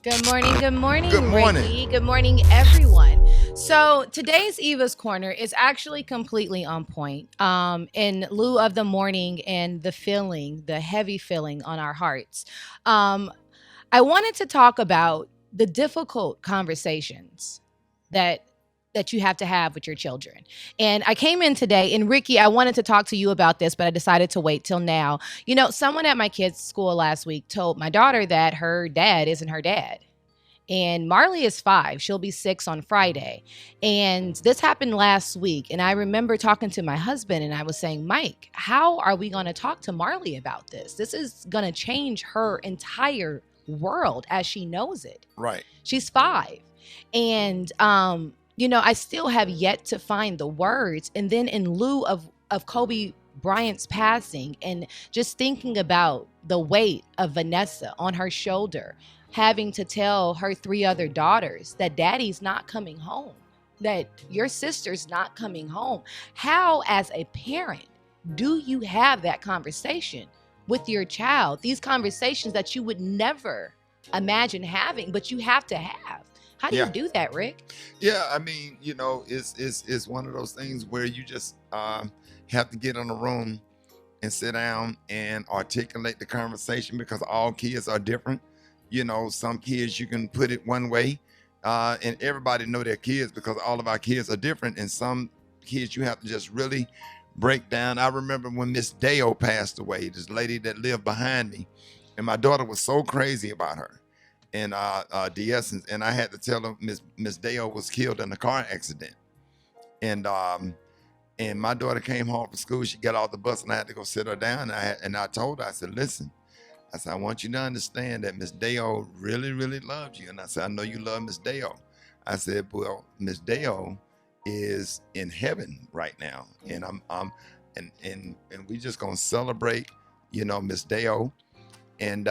Good Good morning, morning. Rickey. Good morning, everyone. So today's Eva's Corner is actually completely on point. In lieu of the morning and the feeling, the heavy feeling on our hearts, um, I wanted to talk about the difficult conversations that you have to have with your children. And I came in today, and Rickey, I wanted to talk to you about this, but I decided to wait till now. You know, someone at my kids' school last week told my daughter that her dad isn't her dad. And Marley is 5. She'll be 6 on Friday. And this happened last week. And I remember talking to my husband and I was saying, Mike, how are we going to talk to Marley about this? This is going to change her entire world as she knows it. Right. She's 5. And, I still have yet to find the words. And then in lieu of Kobe Bryant's passing and just thinking about the weight of Vanessa on her shoulder, having to tell her 3 other daughters that daddy's not coming home, that your sister's not coming home. How, as a parent, do you have that conversation with your child? These conversations that you would never imagine having, but you have to have. How do you do that, Rick? Yeah, I mean, it's one of those things where you just have to get in a room and sit down and articulate the conversation because all kids are different. Some kids you can put it one way, and everybody know their kids because all of our kids are different. And some kids you have to just really break down. I remember when Miss Dale passed away, this lady that lived behind me, and my daughter was so crazy about her and de-essence, and I had to tell her Miss Dale was killed in a car accident, and my daughter came home from school. She got off the bus, and I had to go sit her down. And I told her, I said, listen. I said, I want you to understand that Miss Dale really, really loves you. And I said, I know you love Miss Dale. I said, well, Miss Dale is in heaven right now. And and we just gonna celebrate, Miss Dale. And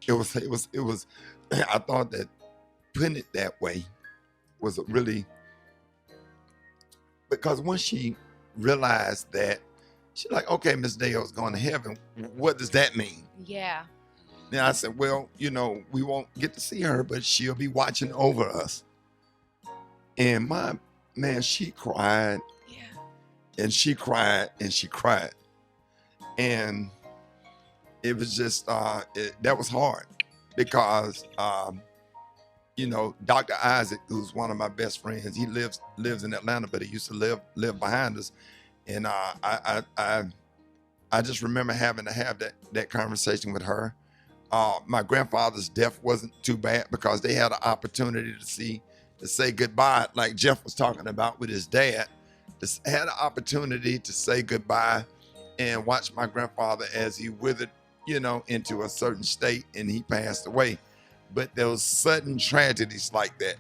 it was I thought that putting it that way was a really, because once she realized that, she's like, okay, Miss Dale's going to heaven. What does that mean? Yeah. Then I said, well, we won't get to see her, but she'll be watching over us. And my man, she cried. Yeah. And she cried and she cried. And it was just, that was hard because, Dr. Isaac, who's one of my best friends, he lives in Atlanta, but he used to live behind us. And I just remember having to have that conversation with her. My grandfather's death wasn't too bad because they had an opportunity to say goodbye, like Jeff was talking about with his dad. Just had an opportunity to say goodbye and watch my grandfather as he withered, into a certain state, and he passed away. But those sudden tragedies like that,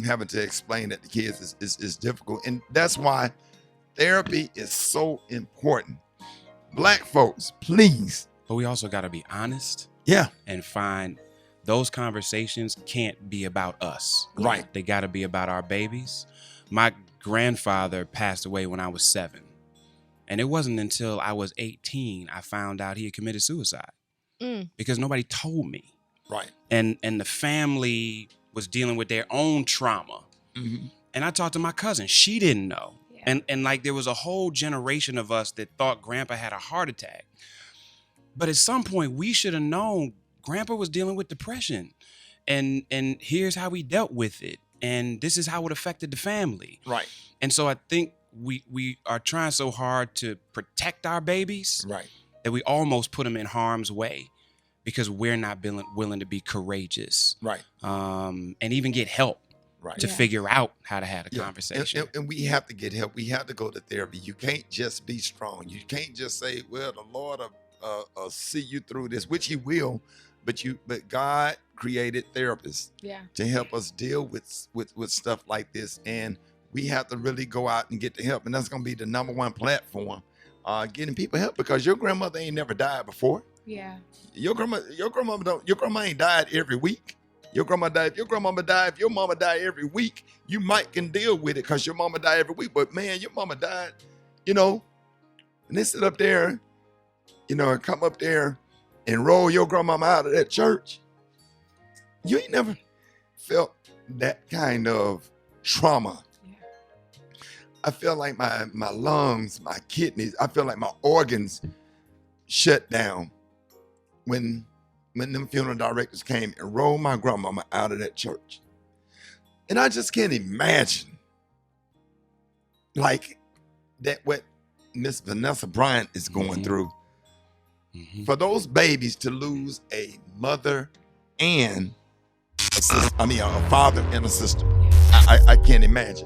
having to explain that to kids is difficult. And that's why therapy is so important. Black folks, please. But we also got to be honest. Yeah. And find those conversations can't be about us. Right. They got to be about our babies. My grandfather passed away when I was 7. And it wasn't until I was 18 I found out he had committed suicide. Because nobody told me. Right. And the family was dealing with their own trauma. Mm-hmm. And I talked to my cousin. She didn't know. Yeah. And like there was a whole generation of us that thought Grandpa had a heart attack. But at some point we should have known Grandpa was dealing with depression. And here's how he dealt with it. And this is how it affected the family. Right. And so I think we are trying so hard to protect our babies. Right. That we almost put them in harm's way because we're not willing to be courageous. Right. And even get help. Right. To figure out how to have a conversation. And we have to get help. We have to go to therapy. You can't just be strong. You can't just say, well, the Lord will see you through this, which he will, but God created therapists to help us deal with stuff like this. And we have to really go out and get the help. And that's going to be the number one platform, getting people help, because your grandmother ain't never died before. Yeah. Your grandma ain't died every week. Your grandma died. If your grandmama died, if your mama died every week, you might can deal with it because your mama died every week. But man, your mama died you know, and they sit up there, and come up there and roll your grandmama out of that church. You ain't never felt that kind of trauma. Yeah. I felt like my lungs, my kidneys, I feel like my organs shut down when them funeral directors came and rolled my grandmama out of that church. And I just can't imagine like that what Miss Vanessa Bryant is going through. For those babies to lose a mother and a father and a sister. I can't imagine.